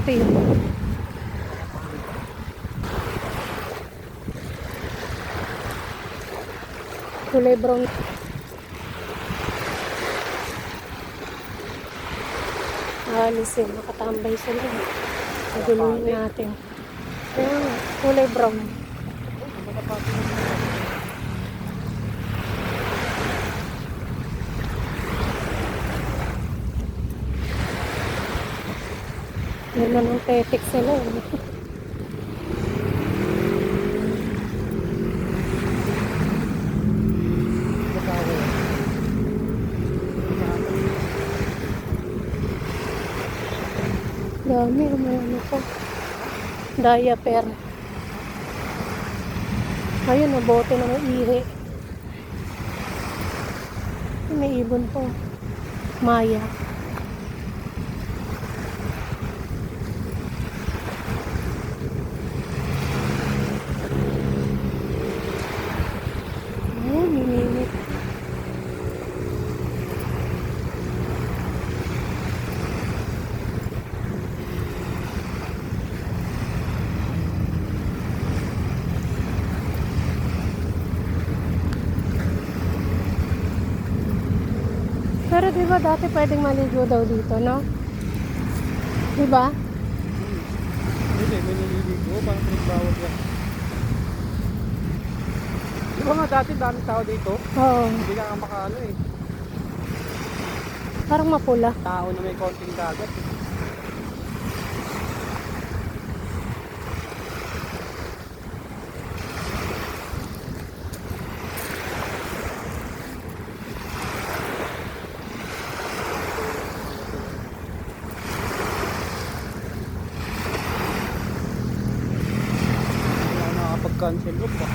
itim. Kulay brown. Alisin, nakatambay sila. Naguluhin natin. Ayan, kulay brown. Yan na ng tetik sila. Dami, may ano po. Diaper. Ayun, nabote na may ihi. May ibon po. Maya. Oh, minimit. Pero di ba dati pwedeng maligo daw dito, no? Di ba? Hindi, may naliligo. Parang pinagbawal yan. Di ba nga dati dami tao dito? Oo. Hindi ka makaano eh. Parang mapula. Tao na may konting dagat eh. Cancel mo pa.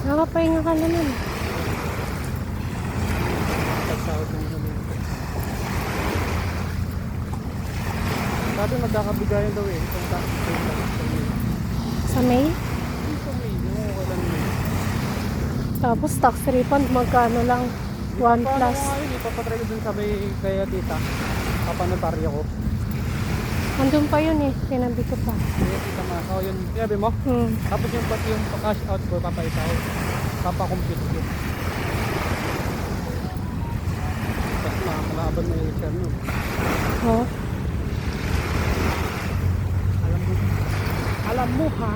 Nakapahinga ka naman. Pagsahod ng naman. Sabi magkakabigayan daw eh. Sa May? Sa May. Yung lang May. Tapos tax refund magkano lang? 1 Paano plus. nga yun? Ipapatry ko dun sa may kaya tita. Papanotaryo ko. Andun pa yun eh. Sinabi ko pa. Kaya tita ma. Oh yun. Sinabi mo? Tapos yung pati yung cash out ko papaita ko. Papakompute ko. Tapos makakalaban na yung share nyo. Oh. Alam mo ha?